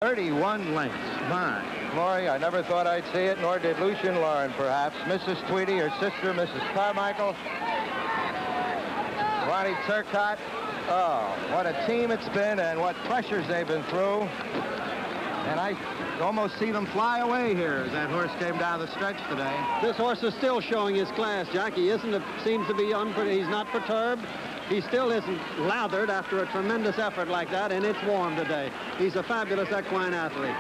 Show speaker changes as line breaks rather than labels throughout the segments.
31 lengths. My.
Glory, I never thought I'd see it, nor did Lucian Lauren, perhaps. Mrs. Tweedy, her sister, Mrs. Carmichael. Ronnie Turcotte. Oh, what a team it's been and what pressures they've been through. And I almost see them fly away here as that horse came down the stretch today.
This horse is still showing his class, Jack. He seems to be he's not perturbed. He still isn't lathered after a tremendous effort like that, and it's warm today. He's a fabulous equine athlete.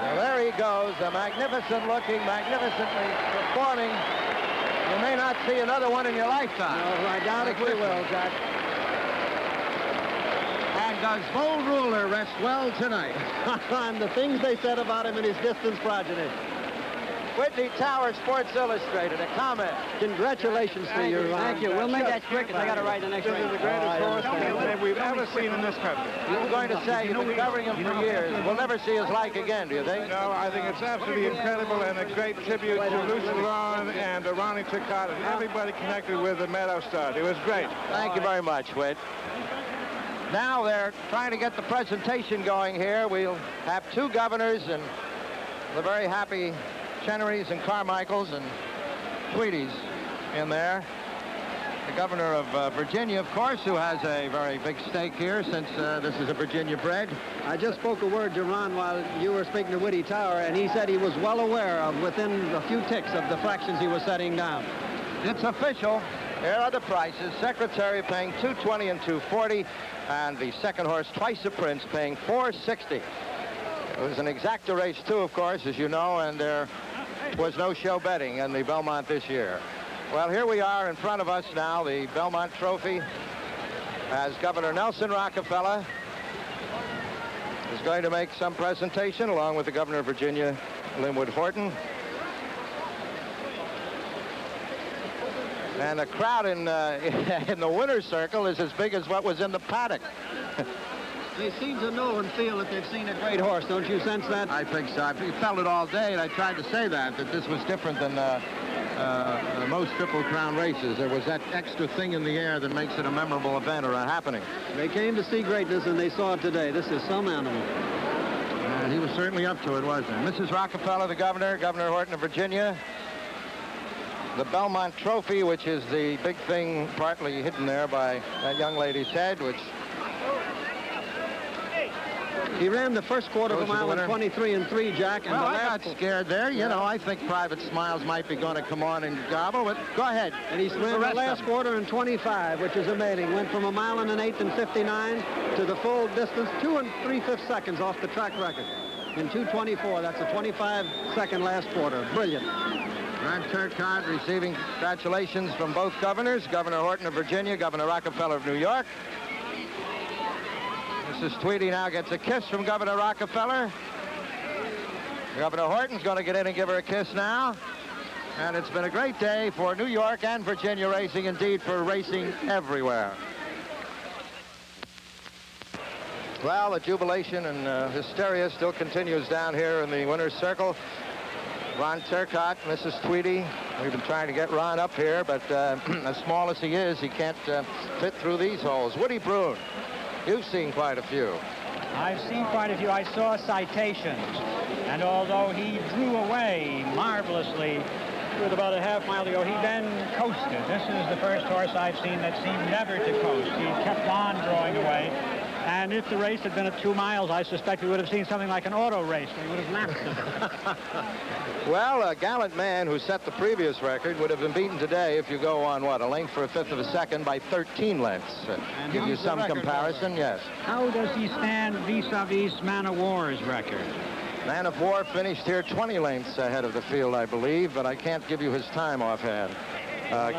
Well, there he goes, a magnificent-looking, magnificently performing. You may not see another one in your lifetime.
No, I doubt if we will, Jack.
And does Bull Ruler rest well tonight?
And the things they said about him in his distance progeny.
Whitney Tower, Sports Illustrated, a comment.
Congratulations to you, Ron.
Thank you. We'll make that quick because I got to ride the next race.
This is the greatest horse we've ever seen in this country.
You were going to say you've been covering him for years. We'll never see his like again, do you think?
No, I think it's absolutely incredible and a great tribute to Lucian Lauren and Ronnie Turcotte and everybody connected with the Meadow Stud. It was great.
Thank you very much, Whit. Now they're trying to get the presentation going here. We'll have two governors and the very happy Chenerys and Carmichaels and Tweedies in there. The governor of Virginia, of course, who has a very big stake here since this is a Virginia bred.
I just spoke a word to Ron while you were speaking to Whitty Tower, and he said he was well aware of within a few ticks of the fractions he was setting down.
It's official. Here are the prices. Secretariat paying $220 and $240, and the second horse, Twice a Prince, paying $460. It was an exacta race, too, of course, as you know, and there was no show betting in the Belmont this year. Well, here we are in front of us now, the Belmont Trophy, as Governor Nelson Rockefeller is going to make some presentation along with the Governor of Virginia, Linwood Horton. And the crowd in the winner's circle is as big as what was in the paddock.
They seem to know and feel that they've seen a great horse. Don't you sense that?
I think so. I felt it all day, and I tried to say that this was different than most Triple Crown races. There was that extra thing in the air that makes it a memorable event or a happening.
They came to see greatness, and they saw it today. This is some animal.
And he was certainly up to it, wasn't he? Mrs. Rockefeller, the governor, Governor Horton of Virginia. The Belmont Trophy, which is the big thing partly hidden there by that young lady's head, which...
He ran the first quarter of a mile in 23 and 3, Jack. And
well, I got scared there. You know, I think Private Smiles might be going to come on and gobble, but go ahead.
And he ran the last quarter in 25, which is amazing. Went from a mile and an eighth in 59 to the full distance, 2 3/5 seconds off the track record. In 2:24, that's a 25-second last quarter. Brilliant.
Ron Turcotte receiving congratulations from both governors, Governor Horton of Virginia, Governor Rockefeller of New York. Mrs. Tweedy now gets a kiss from Governor Rockefeller. Governor Horton's going to get in and give her a kiss now. And it's been a great day for New York and Virginia racing, indeed for racing everywhere. Well, the jubilation and hysteria still continues down here in the winner's circle. Ron Turcotte, Mrs. Tweedy. We've been trying to get Ron up here, but as small as he is, he can't fit through these holes. Woody Broon. You've seen quite a few.
I've seen quite a few. I saw Citations, and although he drew away marvelously with about a half mile to go, he then coasted. This is the first horse I've seen that seemed never to coast. He kept on drawing away, and if the race had been at 2 miles, I suspect we would have seen something like an auto race. We would have lapped it.
Well, a gallant man who set the previous record would have been beaten today if you go on, what, a length for a fifth of a second by 13 lengths. Give you some comparison, yes.
How does he stand vis-a-vis Man of War's record?
Man of War finished here 20 lengths ahead of the field, I believe, but I can't give you his time offhand.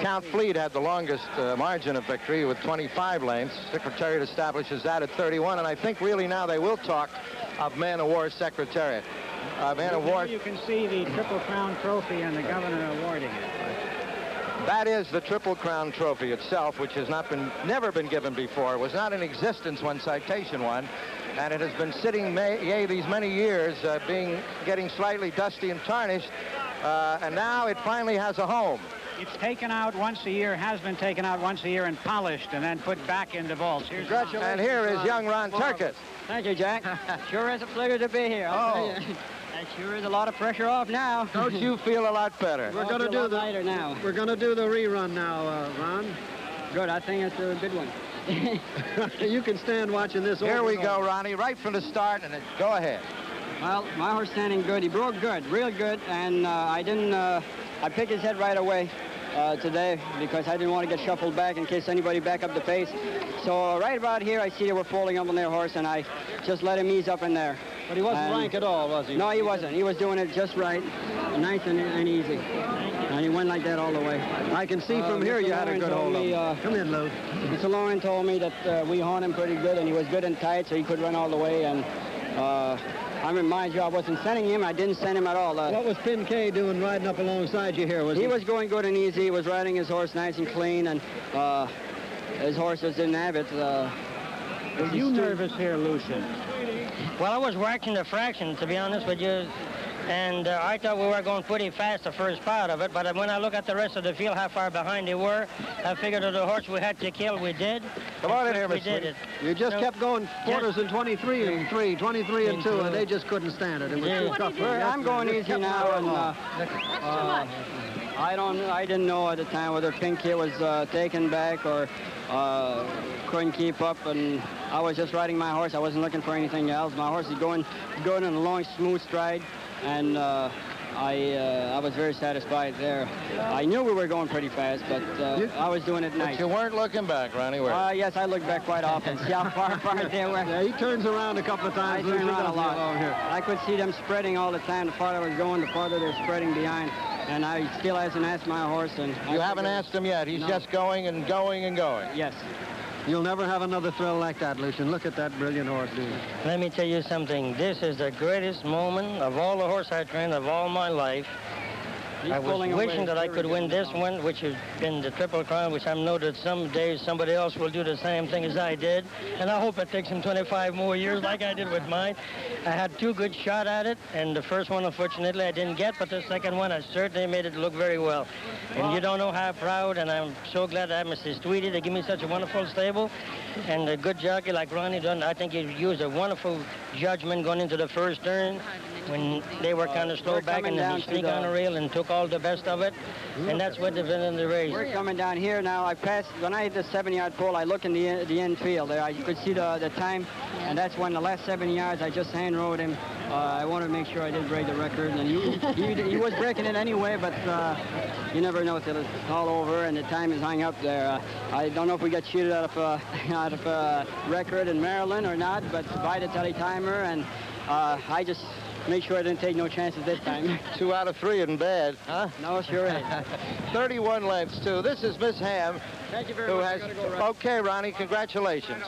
Count Fleet had the longest margin of victory with 25 lengths. Secretariat establishes that at 31, and I think really now they will talk of Man of War Secretariat. Man of War.
You can see the Triple Crown Trophy and the governor awarding it.
That is the Triple Crown Trophy itself, which has never been given before. It was not in existence when Citation won, and it has been sitting these many years, getting slightly dusty and tarnished, and now it finally has a home.
It's taken out once a year, has been taken out once a year and polished and then put back into vaults. Here's
Congratulations.
And here is young Ron Turkett.
Thank you, Jack. Sure is a pleasure to be here.
Oh.
That sure is a lot of pressure off now.
Don't you feel a lot better?
We're going to do the
lighter now.
We're going to do the rerun now, Ron.
Good. I think it's a good one.
You can stand watching this.
Here
over
we
and
go,
over.
Ronnie, right from the start, and go ahead.
Well, my horse standing good. He broke good, real good, and I picked his head right away today because I didn't want to get shuffled back in case anybody back up the pace. So right about here, I see they were folding up on their horse, and I just let him ease up in there.
But he wasn't rank at all, was he?
No, he wasn't. He was doing it just right, nice and easy. And he went like that all the way.
I can see from here you had a good hold of him. Come in, Lou.
Mr. Lauren told me that we honed him pretty good, and he was good and tight, so he could run all the way. And I remind you, I wasn't sending him. I didn't send him at all.
What was Pin K doing riding up alongside you here?
He was going good and easy. He was riding his horse nice and clean, and his horses didn't have it.
Are you nervous here, Lucian?
Well, I was watching the fraction, to be honest with you, and I thought we were going pretty fast the first part of it, but when I look at the rest of the field, how far behind they were, I figured that the horse we had to kill, we did.
Come on in here,
We
Mr.
did it.
You just
No,
kept going quarters and 23 and 3, 23 and 2, and they just couldn't stand it. It was too tough.
I'm going easy now, and I didn't know at the time whether Pink Kid was taken back or couldn't keep up, and I was just riding my horse. I wasn't looking for anything else. My horse is going good in a long, smooth stride, and I was very satisfied there. I knew we were going pretty fast, but I was doing it nice.
But you weren't looking back, Ronnie, were you?
Yes, I look back quite often. See how far apart they were.
Yeah, he turns around a couple of times.
I turn
Lucian
around a
doesn't
lot.
over here.
I could see them spreading all the time. The farther I was going, the farther they're spreading behind. And I still hasn't asked my horse. And
You haven't asked him yet. He's just going and going and going.
Yes.
You'll never have another thrill like that, Lucian. Look at that brilliant horse, dude.
Let me tell you something. This is the greatest moment of all the horse I trained of all my life.
He's
I was
pulling away.
wishing that I could win this one, which has been the Triple Crown, which I know that some days somebody else will do the same thing as I did. And I hope it takes him 25 more years like I did with mine. I had two good shots at it, and the first one, unfortunately, I didn't get, but the second one, I certainly made it look very well. And you don't know how proud, and I'm so glad to have Mrs. Tweedy to give me such a wonderful stable. And a good jockey like Ronnie done, I think he used a wonderful judgment going into the first turn when they were kind of slow
we're
back,
coming
and then
down
he
to
sneaked
the-
on the rail and took all the best of it. And that's what they've been in the race.
We're coming down here now. I passed, when I hit the 7-yard pole, I look in the infield there. You could see the time, and that's when the last 7 yards, I just hand rode him. I wanted to make sure I didn't break the record, and he was breaking it anyway, but you never know till it's all over and the time is hung up there. I don't know if we got cheated out of a record in Maryland or not, but by the tally timer, and I just make sure I didn't take no chances this time.
2 out of 3 isn't bad, huh?
No, sure ain't.
31 lengths, too. This is Miss Ham,
Thank you very
who
much.
has...
I gotta go, Ron.
Okay, Ronnie, congratulations.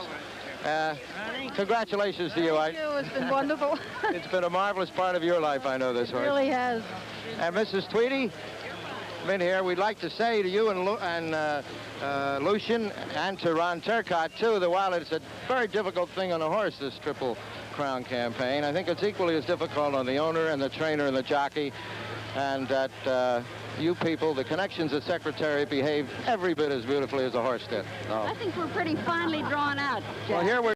Congratulations to you.
Thank you. It's been wonderful.
It's been a marvelous part of your life, I know, this
It
horse.
really has.
And Mrs. Tweedy, been here. We'd like to say to you and Lucian and to Ron Turcott, too, that while it's a very difficult thing on a horse, this Triple Crown campaign, I think it's equally as difficult on the owner and the trainer and the jockey, and that you people, the connections at Secretariat, behave every bit as beautifully as the horse did. So,
I think we're pretty finely drawn out, Jack.
well, here we're